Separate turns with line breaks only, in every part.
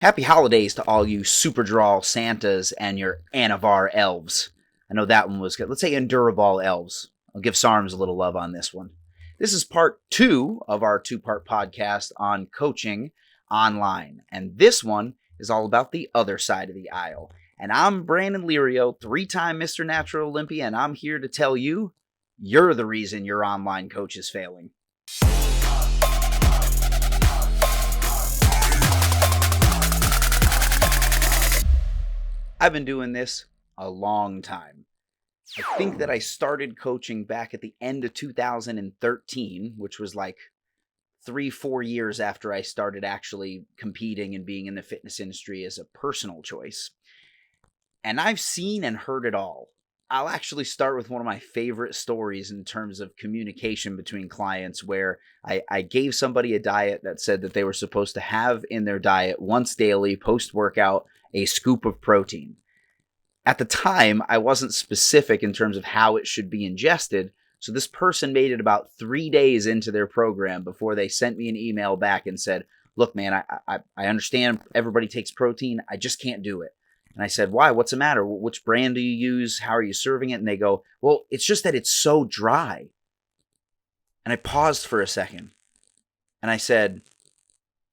Happy holidays to all you Superdraw Santas and your Anavar elves. I know that one was good. Let's say Enduraball elves. I'll give SARMs a little love on this one. This is part 2 of our 2-part podcast on coaching online. And this one is all about the other side of the aisle. And I'm Brandon Lirio, 3-time Mr. Natural Olympia, and I'm here to tell you, you're the reason your online coach is failing. I've been doing this a long time. I think that I started coaching back at the end of 2013, which was like 3-4 years after I started actually competing and being in the fitness industry as a personal choice. And I've seen and heard it all. I'll actually start with one of my favorite stories in terms of communication between clients, where I gave somebody a diet that said that they were supposed to have in their diet once daily post-workout a scoop of protein. At the time, I wasn't specific in terms of how it should be ingested, so this person made it about 3 days into their program before they sent me an email back and said, look, man, I understand everybody takes protein. I just can't do it. And I said, why? What's the matter? Which brand do you use? How are you serving it? And they go, well, it's just that it's so dry. And I paused for a second. And I said,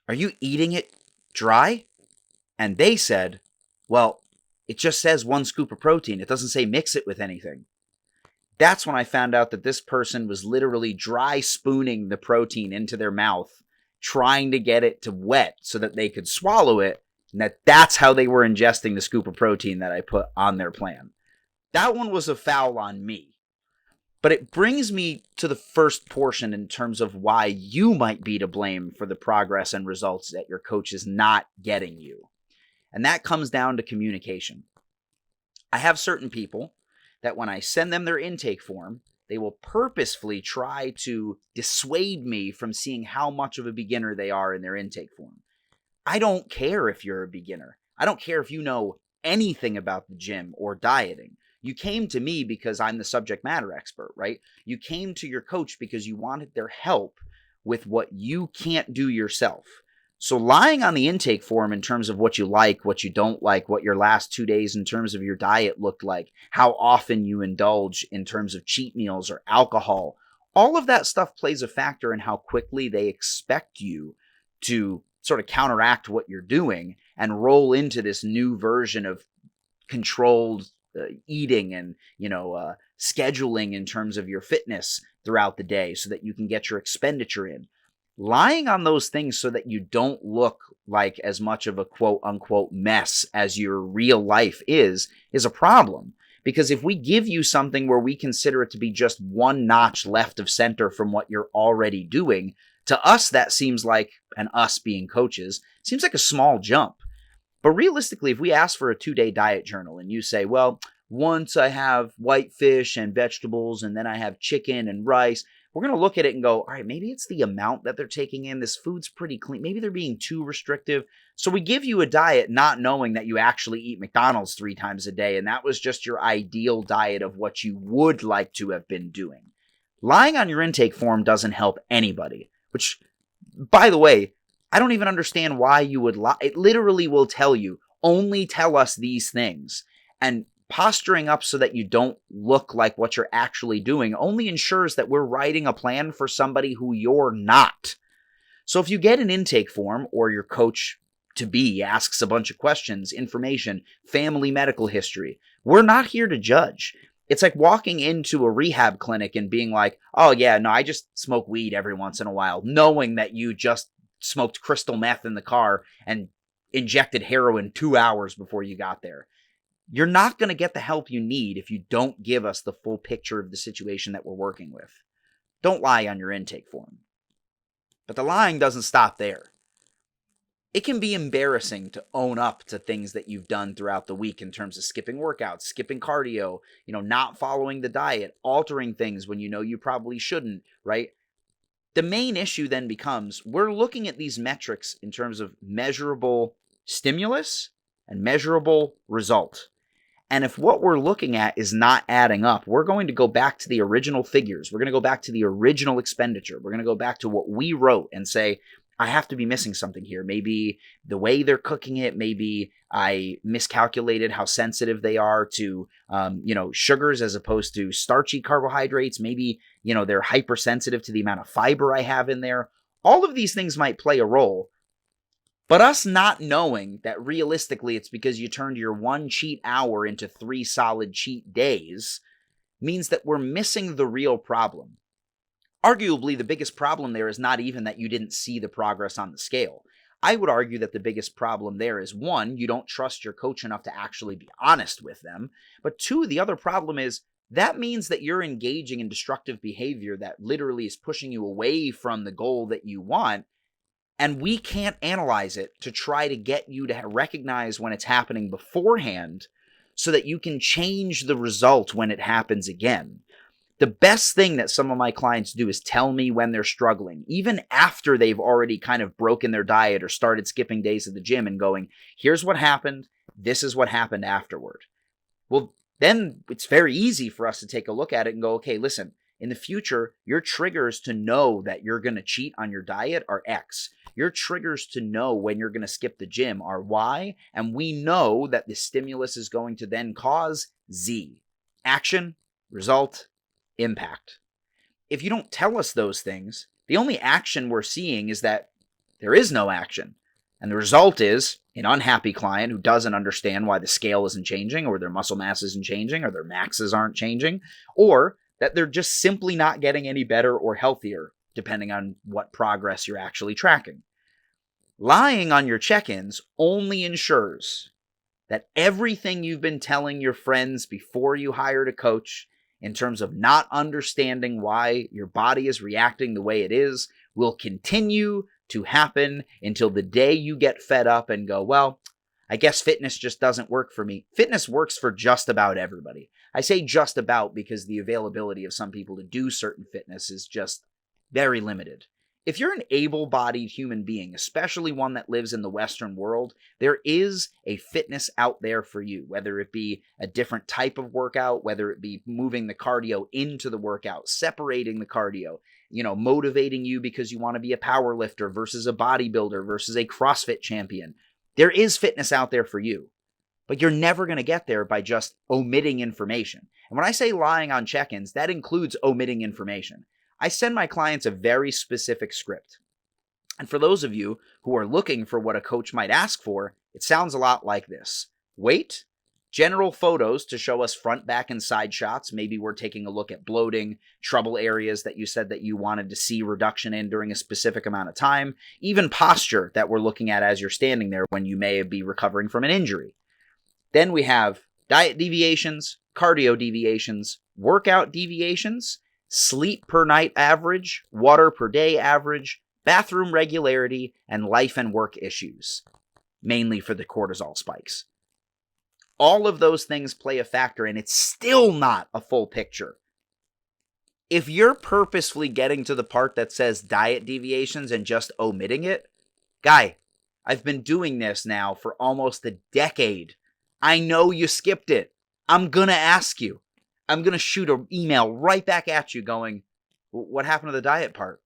are you eating it dry? And they said, well, it just says 1 scoop of protein. It doesn't say mix it with anything. That's when I found out that this person was literally dry spooning the protein into their mouth, trying to get it to wet so that they could swallow it. And that's how they were ingesting the scoop of protein that I put on their plan. That one was a foul on me. But it brings me to the first portion in terms of why you might be to blame for the progress and results that your coach is not getting you. And that comes down to communication. I have certain people that when I send them their intake form, they will purposefully try to dissuade me from seeing how much of a beginner they are in their intake form. I don't care if you're a beginner. I don't care if you know anything about the gym or dieting. You came to me because I'm the subject matter expert, right? You came to your coach because you wanted their help with what you can't do yourself. So lying on the intake form in terms of what you like, what you don't like, what your last 2 days in terms of your diet looked like, how often you indulge in terms of cheat meals or alcohol, all of that stuff plays a factor in how quickly they expect you to sort of counteract what you're doing and roll into this new version of controlled eating and, scheduling in terms of your fitness throughout the day so that you can get your expenditure in. Lying on those things so that you don't look like as much of a quote-unquote mess as your real life is a problem. Because if we give you something where we consider it to be just one notch left of center from what you're already doing, to us that seems like, and us being coaches, seems like a small jump. But realistically, if we ask for a 2-day diet journal and you say, well, once I have white fish and vegetables and then I have chicken and rice, we're going to look at it and go, all right, maybe it's the amount that they're taking in. This food's pretty clean. Maybe they're being too restrictive. So we give you a diet not knowing that you actually eat McDonald's 3 times a day, and that was just your ideal diet of what you would like to have been doing. Lying on your intake form doesn't help anybody, which, by the way, I don't even understand why you would lie. It literally will tell you, only tell us these things. And posturing up so that you don't look like what you're actually doing only ensures that we're writing a plan for somebody who you're not. So if you get an intake form or your coach to be asks a bunch of questions, information, family medical history, we're not here to judge. It's like walking into a rehab clinic and being like, oh yeah, no, I just smoke weed every once in a while, knowing that you just smoked crystal meth in the car and injected heroin 2 hours before you got there. You're not going to get the help you need if you don't give us the full picture of the situation that we're working with. Don't lie on your intake form. But the lying doesn't stop there. It can be embarrassing to own up to things that you've done throughout the week in terms of skipping workouts, skipping cardio, not following the diet, altering things when you know you probably shouldn't, right? The main issue then becomes we're looking at these metrics in terms of measurable stimulus and measurable result. And if what we're looking at is not adding up, we're going to go back to the original figures. We're going to go back to the original expenditure. We're going to go back to what we wrote and say, I have to be missing something here. Maybe the way they're cooking it, maybe I miscalculated how sensitive they are to, sugars as opposed to starchy carbohydrates. Maybe, they're hypersensitive to the amount of fiber I have in there. All of these things might play a role. But us not knowing that realistically it's because you turned your one cheat hour into 3 solid cheat days means that we're missing the real problem. Arguably, the biggest problem there is not even that you didn't see the progress on the scale. I would argue that the biggest problem there is, 1, you don't trust your coach enough to actually be honest with them. But 2, the other problem is that means that you're engaging in destructive behavior that literally is pushing you away from the goal that you want. And we can't analyze it to try to get you to recognize when it's happening beforehand so that you can change the result when it happens again. The best thing that some of my clients do is tell me when they're struggling, even after they've already kind of broken their diet or started skipping days at the gym and going, here's what happened. This is what happened afterward. Well, then it's very easy for us to take a look at it and go, okay, listen, in the future, your triggers to know that you're going to cheat on your diet are X. Your triggers to know when you're going to skip the gym are Y. And we know that the stimulus is going to then cause Z. Action, result, impact. If you don't tell us those things, the only action we're seeing is that there is no action. And the result is an unhappy client who doesn't understand why the scale isn't changing, or their muscle mass isn't changing, or their maxes aren't changing, or that they're just simply not getting any better or healthier, depending on what progress you're actually tracking. Lying on your check-ins only ensures that everything you've been telling your friends before you hired a coach in terms of not understanding why your body is reacting the way it is will continue to happen until the day you get fed up and go, well, I guess fitness just doesn't work for me. Fitness works for just about everybody. I say just about because the availability of some people to do certain fitness is just very limited. If you're an able-bodied human being, especially one that lives in the Western world, there is a fitness out there for you, whether it be a different type of workout, whether it be moving the cardio into the workout, separating the cardio, motivating you because you want to be a power lifter versus a bodybuilder versus a CrossFit champion. There is fitness out there for you, but you're never going to get there by just omitting information. And when I say lying on check-ins, that includes omitting information. I send my clients a very specific script. And for those of you who are looking for what a coach might ask for, it sounds a lot like this. Weight, general photos to show us front, back, and side shots. Maybe we're taking a look at bloating, trouble areas that you said that you wanted to see reduction in during a specific amount of time. Even posture that we're looking at as you're standing there when you may be recovering from an injury. Then we have diet deviations, cardio deviations, workout deviations, sleep per night average, water per day average, bathroom regularity, and life and work issues, mainly for the cortisol spikes. All of those things play a factor, and it's still not a full picture. If you're purposefully getting to the part that says diet deviations and just omitting it, guy, I've been doing this now for almost a decade. I know you skipped it. I'm going to ask you. I'm going to shoot an email right back at you going, what happened to the diet part?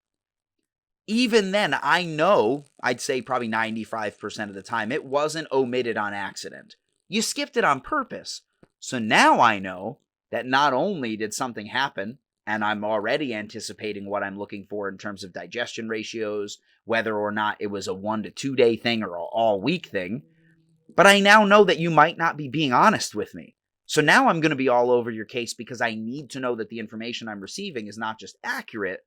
Even then, I know, I'd say probably 95% of the time, it wasn't omitted on accident. You skipped it on purpose. So now I know that not only did something happen, and I'm already anticipating what I'm looking for in terms of digestion ratios, whether or not it was a 1 to 2 day thing or an all week thing, but I now know that you might not be being honest with me. So now I'm going to be all over your case because I need to know that the information I'm receiving is not just accurate,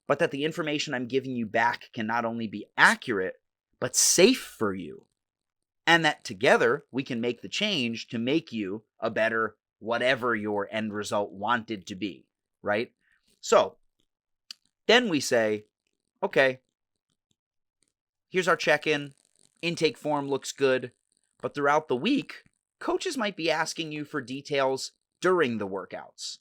but that the information I'm giving you back can not only be accurate, but safe for you. And that together we can make the change to make you a better whatever your end result wanted to be, right? So then we say, okay, here's our check-in. Intake form looks good, but throughout the week, coaches might be asking you for details during the workouts.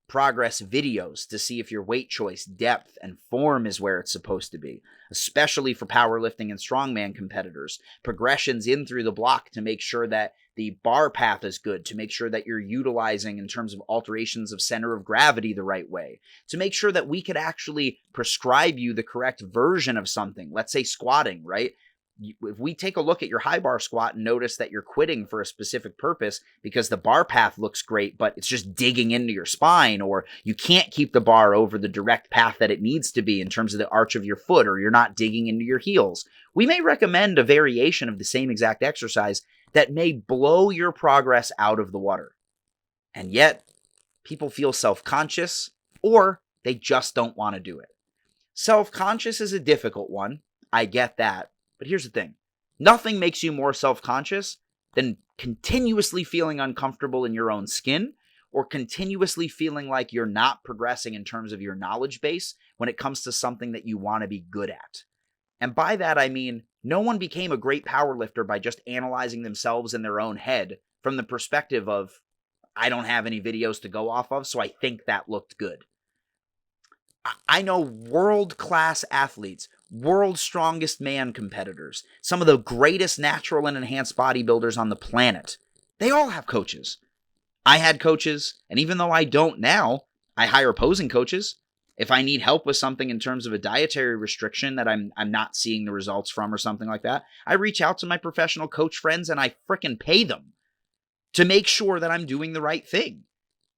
progress videos to see if your weight choice, depth, and form is where it's supposed to be, especially for powerlifting and strongman competitors. Progressions in through the block to make sure that the bar path is good, to make sure that you're utilizing in terms of alterations of center of gravity the right way, to make sure that we could actually prescribe you the correct version of something. Let's say squatting, right? If we take a look at your high bar squat and notice that you're quitting for a specific purpose because the bar path looks great, but it's just digging into your spine, or you can't keep the bar over the direct path that it needs to be in terms of the arch of your foot, or you're not digging into your heels, we may recommend a variation of the same exact exercise that may blow your progress out of the water. And yet, people feel self-conscious, or they just don't want to do it. Self-conscious is a difficult one. I get that. But here's the thing. Nothing makes you more self-conscious than continuously feeling uncomfortable in your own skin, or continuously feeling like you're not progressing in terms of your knowledge base when it comes to something that you want to be good at. And by that, I mean, no one became a great powerlifter by just analyzing themselves in their own head from the perspective of, I don't have any videos to go off of, so I think that looked good. I know world-class athletes, world's strongest man competitors, some of the greatest natural and enhanced bodybuilders on the planet. They all have coaches. I had coaches, and even though I don't now, I hire opposing coaches. If I need help with something in terms of a dietary restriction that I'm not seeing the results from or something like that, I reach out to my professional coach friends and I frickin' pay them to make sure that I'm doing the right thing.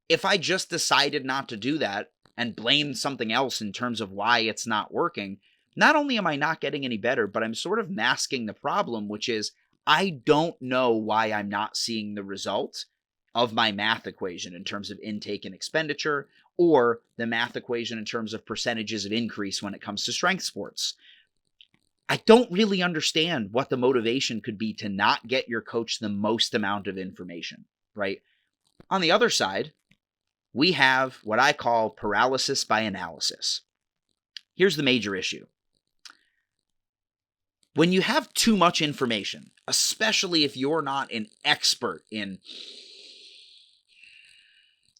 If I just decided not to do that and blamed something else in terms of why it's not working, not only am I not getting any better, but I'm sort of masking the problem, which is I don't know why I'm not seeing the result of my math equation in terms of intake and expenditure, or the math equation in terms of percentages of increase when it comes to strength sports. I don't really understand what the motivation could be to not get your coach the most amount of information, right? On the other side, we have what I call paralysis by analysis. Here's the major issue. When you have too much information, especially if you're not an expert in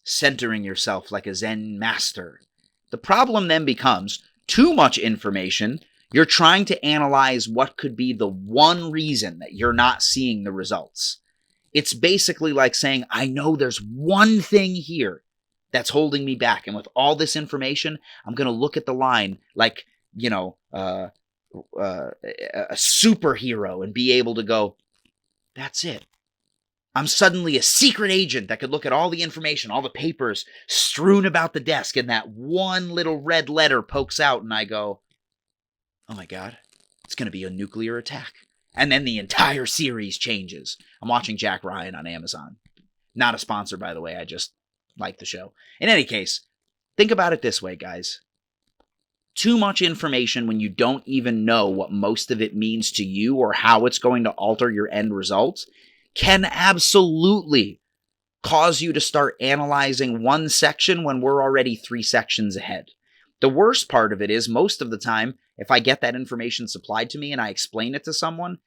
centering yourself like a Zen master, the problem then becomes too much information. You're trying to analyze what could be the one reason that you're not seeing the results. It's basically like saying, I know there's one thing here that's holding me back. And with all this information, I'm going to look at the line like, a superhero and be able to go, that's it. I'm suddenly a secret agent that could look at all the information, all the papers strewn about the desk, and that one little red letter pokes out, and I go, oh my God, it's going to be a nuclear attack. And then the entire series changes. I'm watching Jack Ryan on Amazon. Not a sponsor, by the way. I just like the show. In any case, think about it this way, guys. Too much information when you don't even know what most of it means to you or how it's going to alter your end result can absolutely cause you to start analyzing one section when we're already 3 sections ahead. The worst part of it is most of the time, if I get that information supplied to me and I explain it to someone,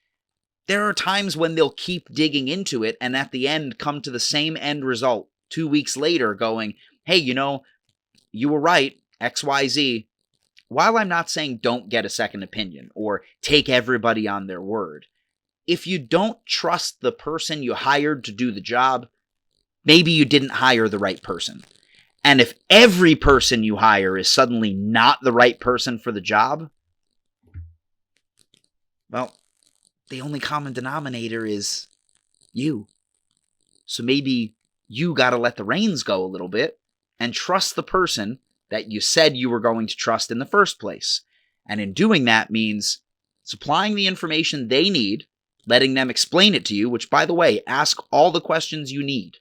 there are times when they'll keep digging into it and at the end come to the same end result 2 weeks later going, hey, you were right, XYZ. While I'm not saying don't get a second opinion or take everybody on their word, if you don't trust the person you hired to do the job, maybe you didn't hire the right person. And if every person you hire is suddenly not the right person for the job, well, the only common denominator is you. So maybe you got to let the reins go a little bit and trust the person that you said you were going to trust in the first place. And in doing that means supplying the information they need, letting them explain it to you, which, by the way, ask all the questions you need.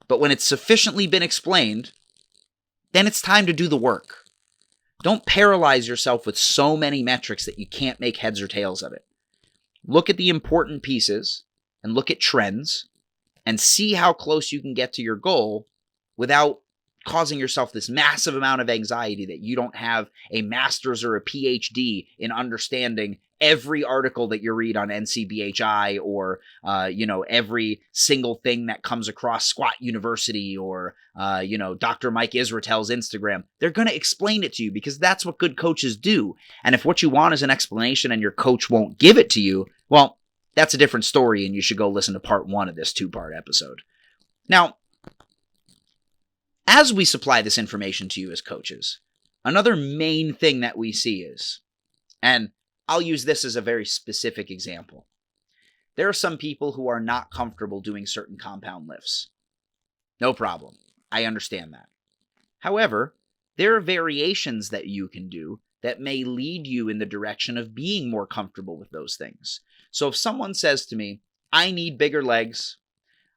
But when it's sufficiently been explained, then it's time to do the work. Don't paralyze yourself with so many metrics that you can't make heads or tails of it. Look at the important pieces and look at trends and see how close you can get to your goal without causing yourself this massive amount of anxiety that you don't have a master's or a PhD in understanding every article that you read on NCBHI or, every single thing that comes across Squat University or, Dr. Mike Israel's Instagram. They're going to explain it to you because that's what good coaches do. And if what you want is an explanation and your coach won't give it to you, well, that's a different story, and you should go listen to part 1 of this 2-part episode. Now, as we supply this information to you as coaches, another main thing that we see is, and I'll use this as a very specific example. There are some people who are not comfortable doing certain compound lifts. No problem. I understand that. However, there are variations that you can do that may lead you in the direction of being more comfortable with those things. So if someone says to me, I need bigger legs,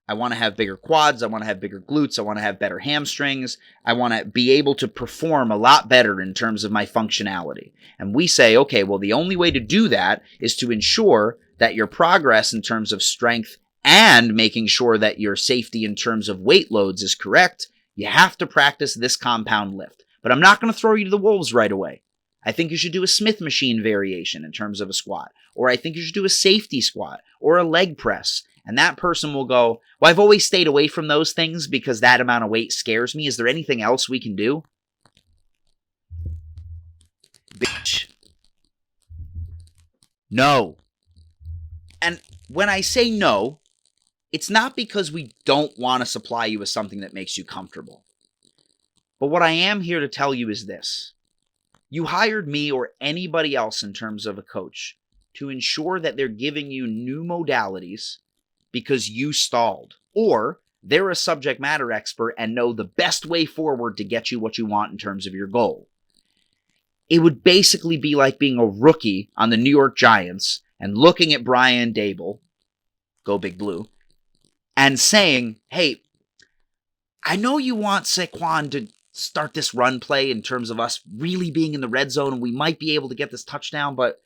I want to have bigger quads, I want to have bigger glutes, I want to have better hamstrings, I want to be able to perform a lot better in terms of my functionality. And we say, okay, well, the only way to do that is to ensure that your progress in terms of strength and making sure that your safety in terms of weight loads is correct. You have to practice this compound lift. But I'm not going to throw you to the wolves right away. I think you should do a Smith machine variation in terms of a squat, or I think you should do a safety squat or a leg press. And that person will go, well, I've always stayed away from those things because that amount of weight scares me. Is there anything else we can do? Bitch. No. And when I say no, it's not because we don't want to supply you with something that makes you comfortable. But what I am here to tell you is this. You hired me or anybody else in terms of a coach to ensure that they're giving you new modalities because you stalled, or they're a subject matter expert and know the best way forward to get you what you want in terms of your goal. It would basically be like being a rookie on the New York Giants and looking at Brian Dable, go Big Blue, and saying, hey, I know you want Saquon to start this run play in terms of us really being in the red zone and we might be able to get this touchdown, but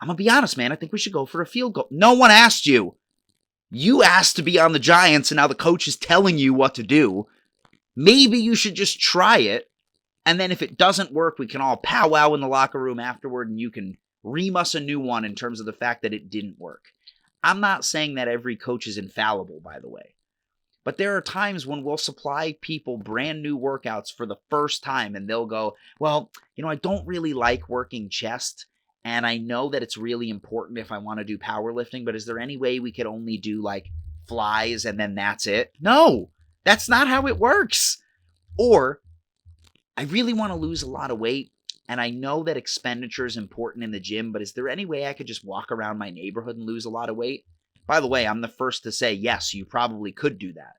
I'm going to be honest, man, I think we should go for a field goal. No one asked you. You asked to be on the Giants, and now the coach is telling you what to do. Maybe you should just try it, and then if it doesn't work, we can all powwow in the locker room afterward, and you can ream us a new one in terms of the fact that it didn't work. I'm not saying that every coach is infallible, by the way. But there are times when we'll supply people brand new workouts for the first time, and they'll go, well, I don't really like working chest, and I know that it's really important if I want to do powerlifting, but is there any way we could only do like flies and then that's it? No, that's not how it works. Or I really want to lose a lot of weight, and I know that expenditure is important in the gym, but is there any way I could just walk around my neighborhood and lose a lot of weight? By the way, I'm the first to say, yes, you probably could do that.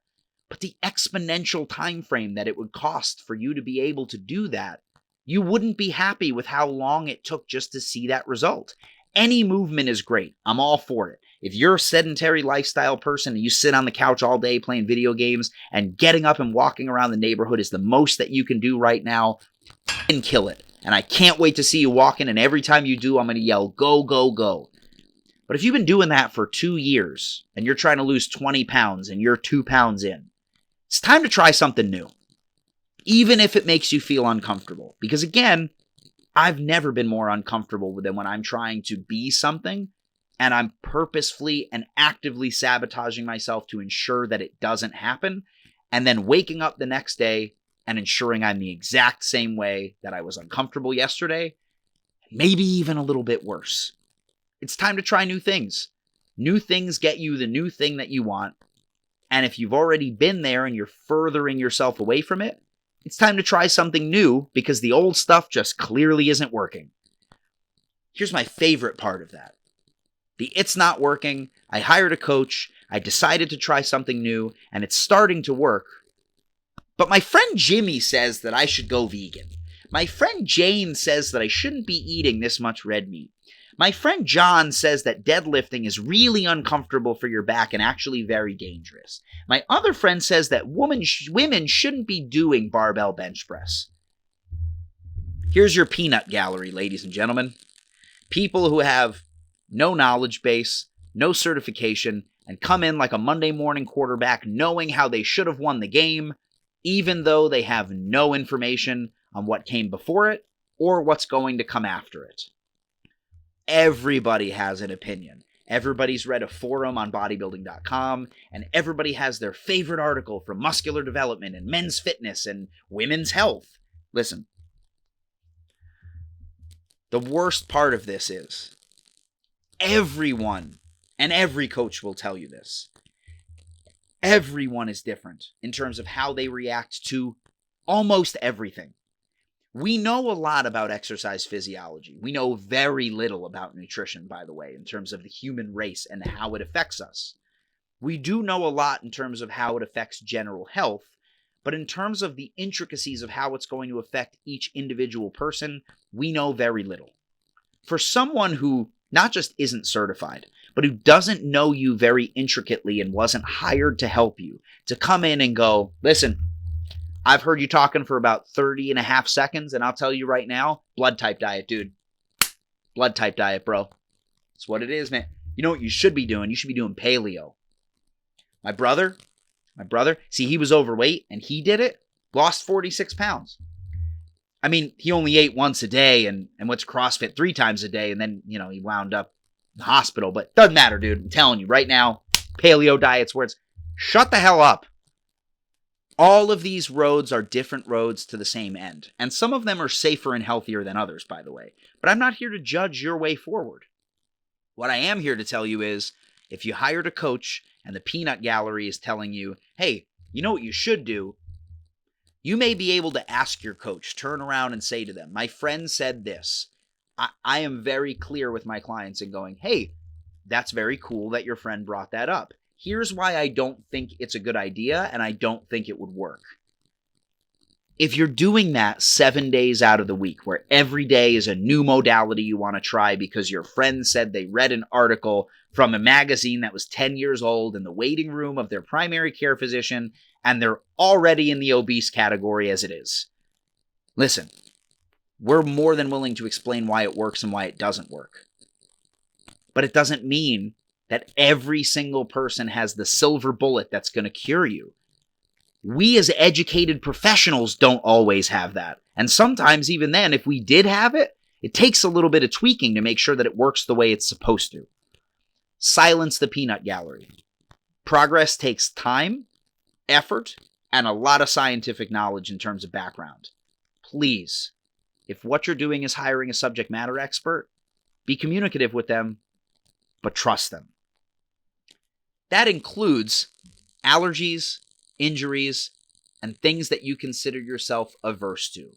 But the exponential time frame that it would cost for you to be able to do that, you wouldn't be happy with how long it took just to see that result. Any movement is great. I'm all for it. If you're a sedentary lifestyle person and you sit on the couch all day playing video games and getting up and walking around the neighborhood is the most that you can do right now, and kill it. And I can't wait to see you walking, and every time you do, I'm going to yell, go, go, go. But if you've been doing that for 2 years and you're trying to lose 20 pounds and you're 2 pounds in, it's time to try something new. Even if it makes you feel uncomfortable. Because again, I've never been more uncomfortable than when I'm trying to be something and I'm purposefully and actively sabotaging myself to ensure that it doesn't happen, and then waking up the next day and ensuring I'm the exact same way that I was uncomfortable yesterday, maybe even a little bit worse. It's time to try new things. New things get you the new thing that you want, and if you've already been there and you're furthering yourself away from it, it's time to try something new because the old stuff just clearly isn't working. Here's my favorite part of that. It's not working. I hired a coach. I decided to try something new, and it's starting to work. But my friend Jimmy says that I should go vegan. My friend Jane says that I shouldn't be eating this much red meat. My friend John says that deadlifting is really uncomfortable for your back and actually very dangerous. My other friend says that women shouldn't be doing barbell bench press. Here's your peanut gallery, ladies and gentlemen. People who have no knowledge base, no certification, and come in like a Monday morning quarterback knowing how they should have won the game, even though they have no information on what came before it or what's going to come after it. Everybody has an opinion. Everybody's read a forum on bodybuilding.com, and everybody has their favorite article from muscular development and men's fitness and women's health. Listen, the worst part of this is everyone, and every coach will tell you this, everyone is different in terms of how they react to almost everything. We know a lot about exercise physiology. We know very little about nutrition, by the way, in terms of the human race and how it affects us. We do know a lot in terms of how it affects general health, but in terms of the intricacies of how it's going to affect each individual person, we know very little. For someone who not just isn't certified, but who doesn't know you very intricately and wasn't hired to help you, to come in and go, listen, I've heard you talking for about 30 and a half seconds, and I'll tell you right now, blood type diet, dude. Blood type diet, bro. That's what it is, man. You know what you should be doing? You should be doing paleo. My brother, see, he was overweight, and he did it, lost 46 pounds. I mean, he only ate once a day and went to CrossFit 3 times a day, and then, he wound up in the hospital. But doesn't matter, dude. I'm telling you right now, paleo diet's where it's... Shut the hell up. All of these roads are different roads to the same end. And some of them are safer and healthier than others, by the way. But I'm not here to judge your way forward. What I am here to tell you is, if you hired a coach and the peanut gallery is telling you, hey, you know what you should do? You may be able to ask your coach, turn around and say to them, my friend said this. I am very clear with my clients in going, hey, that's very cool that your friend brought that up. Here's why I don't think it's a good idea, and I don't think it would work. If you're doing that 7 days out of the week, where every day is a new modality you want to try because your friend said they read an article from a magazine that was 10 years old in the waiting room of their primary care physician, and they're already in the obese category as it is. Listen, we're more than willing to explain why it works and why it doesn't work. But it doesn't mean that every single person has the silver bullet that's going to cure you. We as educated professionals don't always have that. And sometimes even then, if we did have it, it takes a little bit of tweaking to make sure that it works the way it's supposed to. Silence the peanut gallery. Progress takes time, effort, and a lot of scientific knowledge in terms of background. Please, if what you're doing is hiring a subject matter expert, be communicative with them, but trust them. That includes allergies, injuries, and things that you consider yourself averse to.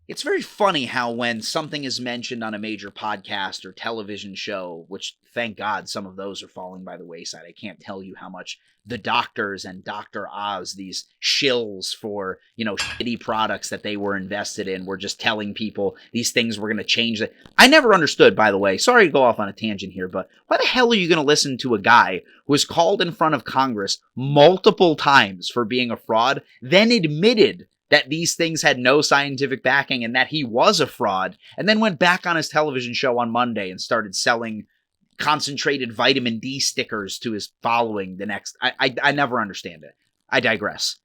It's very funny how when something is mentioned on a major podcast or television show, which thank God some of those are falling by the wayside. I can't tell you how much the doctors and Dr. Oz, these shills for, shitty products that they were invested in, were just telling people these things were going to change. I never understood, by the way, sorry to go off on a tangent here, but why the hell are you going to listen to a guy who was called in front of Congress multiple times for being a fraud, then admitted that these things had no scientific backing and that he was a fraud, and then went back on his television show on Monday and started selling concentrated vitamin D stickers to his following the next... I never understand it. I digress.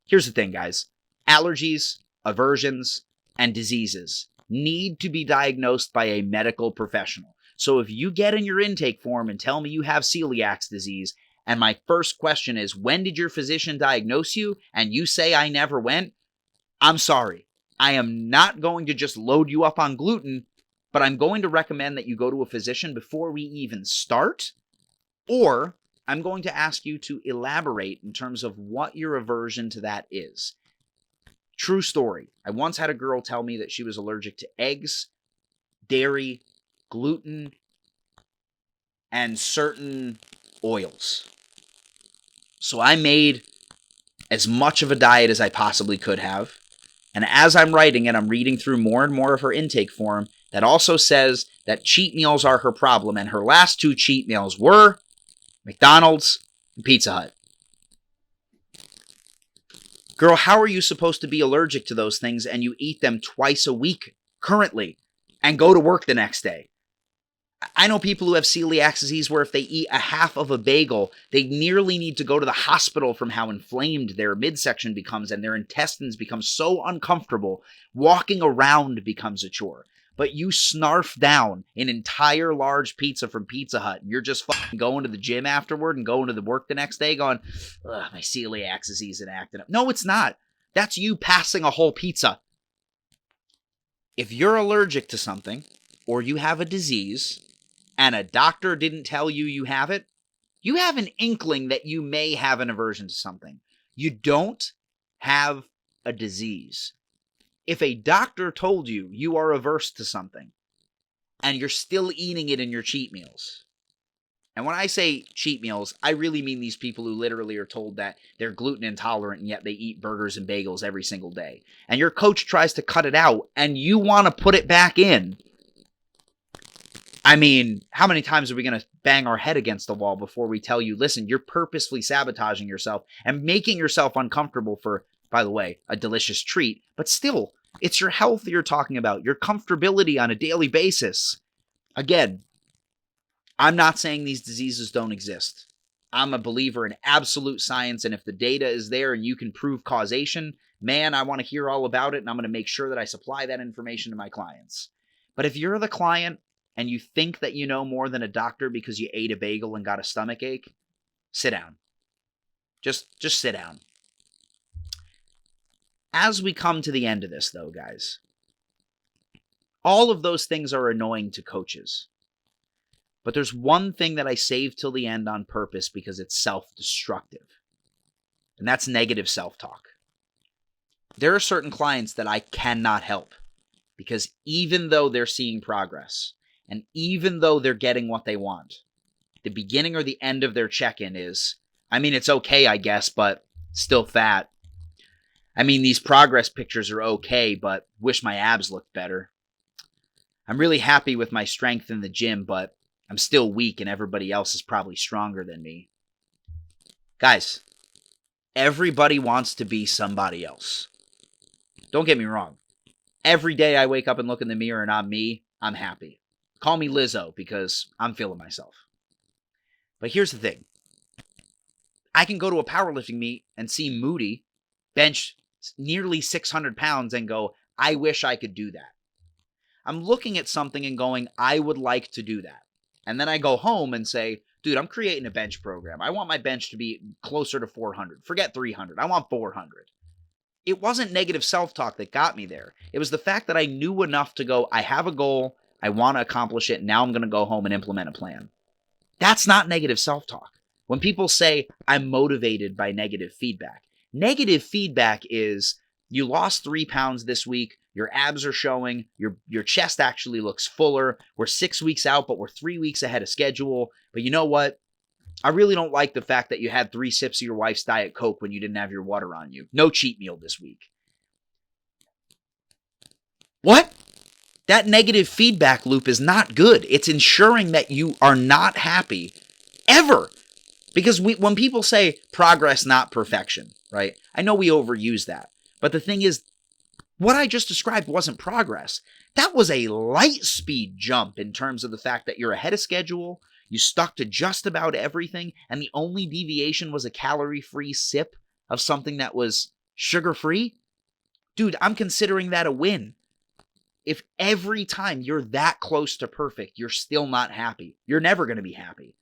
Here's the thing, guys. Allergies, aversions, and diseases need to be diagnosed by a medical professional. So if you get in your intake form and tell me you have celiac disease, and my first question is, when did your physician diagnose you? And you say I never went, I'm sorry. I am not going to just load you up on gluten, but I'm going to recommend that you go to a physician before we even start, or I'm going to ask you to elaborate in terms of what your aversion to that is. True story. I once had a girl tell me that she was allergic to eggs, dairy, gluten, and certain oils. So I made as much of a diet as I possibly could have. And as I'm writing it, I'm reading through more and more of her intake form that also says that cheat meals are her problem. And her last 2 cheat meals were McDonald's and Pizza Hut. Girl, how are you supposed to be allergic to those things and you eat them twice a week currently and go to work the next day? I know people who have celiac disease where if they eat a half of a bagel, they nearly need to go to the hospital from how inflamed their midsection becomes and their intestines become so uncomfortable, walking around becomes a chore. but you snarf down an entire large pizza from Pizza Hut, and you're just fucking going to the gym afterward and going to the work the next day going, ugh, my celiac disease isn't acting up. No, it's not. That's you passing a whole pizza. If you're allergic to something, or you have a disease, and a doctor didn't tell you you have it, you have an inkling that you may have an aversion to something. You don't have a disease. If a doctor told you you are averse to something, and you're still eating it in your cheat meals, and when I say cheat meals, I really mean these people who literally are told that they're gluten intolerant and yet they eat burgers and bagels every single day. And your coach tries to cut it out and you want to put it back in. I mean, how many times are we going to bang our head against the wall before we tell you, listen, you're purposefully sabotaging yourself and making yourself uncomfortable for, by the way, a delicious treat. But still, it's your health you're talking about, your comfortability on a daily basis. Again, I'm not saying these diseases don't exist. I'm a believer in absolute science, and if the data is there and you can prove causation, man, I want to hear all about it, and I'm going to make sure that I supply that information to my clients. But if you're the client and you think that you know more than a doctor because you ate a bagel and got a stomach ache, sit down. Just sit down. As we come to the end of this, though, guys, all of those things are annoying to coaches. But there's one thing that I save till the end on purpose because it's self-destructive. And that's negative self-talk. There are certain clients that I cannot help because even though they're seeing progress and even though they're getting what they want, the beginning or the end of their check-in is, I mean, it's okay, I guess, but still fat. I mean, these progress pictures are okay, but wish my abs looked better. I'm really happy with my strength in the gym, but I'm still weak and everybody else is probably stronger than me. Guys, everybody wants to be somebody else. Don't get me wrong. Every day I wake up and look in the mirror and I'm me, I'm happy. Call me Lizzo because I'm feeling myself. But here's the thing. I can go to a powerlifting meet and see Moody bench nearly 600 pounds and go, I wish I could do that. I'm looking at something and going, I would like to do that. And then I go home and say, dude, I'm creating a bench program. I want my bench to be closer to 400. Forget 300. I want 400. It wasn't negative self-talk that got me there. It was the fact that I knew enough to go, I have a goal. I want to accomplish it. Now I'm going to go home and implement a plan. That's not negative self-talk. When people say, I'm motivated by negative feedback is, you lost 3 pounds this week. Your abs are showing. Your chest actually looks fuller. We're 6 weeks out, but we're 3 weeks ahead of schedule. But you know what? I really don't like the fact that you had 3 sips of your wife's Diet Coke when you didn't have your water on you. No cheat meal this week. What? That negative feedback loop is not good. It's ensuring that you are not happy ever. Because when people say progress, not perfection, right? I know we overuse that. But the thing is, what I just described wasn't progress. That was a light speed jump in terms of the fact that you're ahead of schedule, you stuck to just about everything, and the only deviation was a calorie-free sip of something that was sugar-free. Dude, I'm considering that a win. If every time you're that close to perfect, you're still not happy, you're never going to be happy.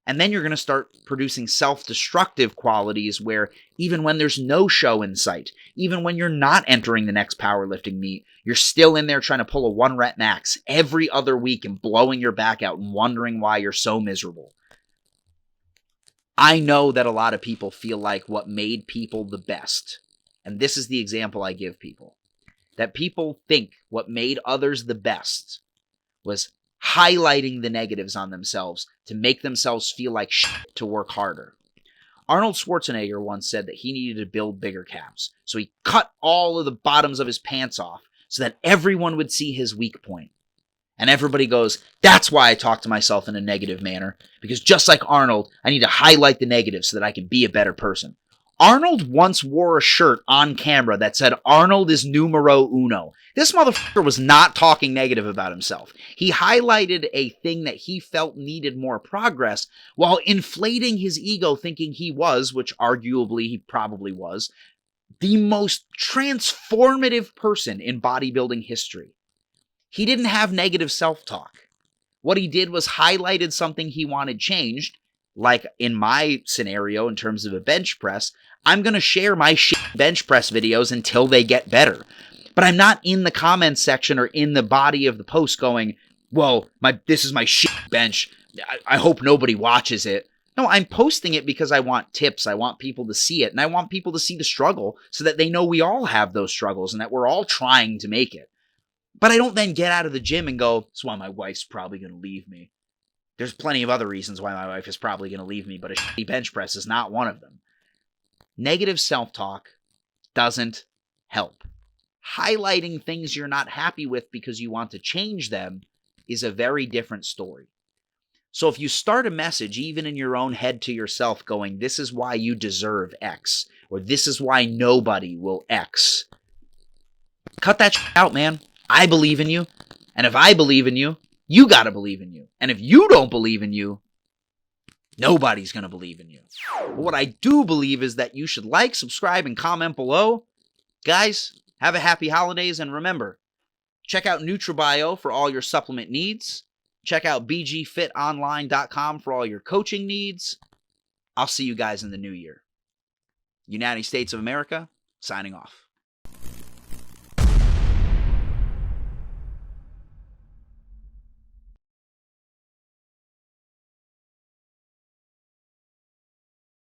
And then you're going to start producing self-destructive qualities where even when there's no show in sight, even when you're not entering the next powerlifting meet, you're still in there trying to pull a 1 rep max every other week and blowing your back out and wondering why you're so miserable. I know that a lot of people feel like what made people the best, and this is the example I give people, that people think what made others the best was highlighting the negatives on themselves to make themselves feel like shit to work harder. Arnold Schwarzenegger once said that he needed to build bigger calves, so he cut all of the bottoms of his pants off so that everyone would see his weak point. And everybody goes, that's why I talk to myself in a negative manner, because just like Arnold, I need to highlight the negatives so that I can be a better person. Arnold once wore a shirt on camera that said, Arnold is numero uno. This motherfucker was not talking negative about himself. He highlighted a thing that he felt needed more progress while inflating his ego, thinking he was, which arguably he probably was, the most transformative person in bodybuilding history. He didn't have negative self-talk. What he did was highlighted something he wanted changed. Like in my scenario, in terms of a bench press, I'm going to share my bench press videos until they get better. But I'm not in the comments section or in the body of the post going, well, this is my bench. I hope nobody watches it. No, I'm posting it because I want tips. I want people to see it. And I want people to see the struggle so that they know we all have those struggles and that we're all trying to make it. But I don't then get out of the gym and go, that's why my wife's probably going to leave me. There's plenty of other reasons why my wife is probably going to leave me, but a shitty bench press is not one of them. Negative self-talk doesn't help. Highlighting things you're not happy with because you want to change them is a very different story. So if you start a message, even in your own head to yourself, going, this is why you deserve X, or this is why nobody will X, cut that out, man. I believe in you. And if I believe in you, you got to believe in you. And if you don't believe in you, nobody's going to believe in you. But what I do believe is that you should like, subscribe, and comment below. Guys, have a happy holidays. And remember, check out NutriBio for all your supplement needs. Check out bgfitonline.com for all your coaching needs. I'll see you guys in the new year. United States of America, signing off.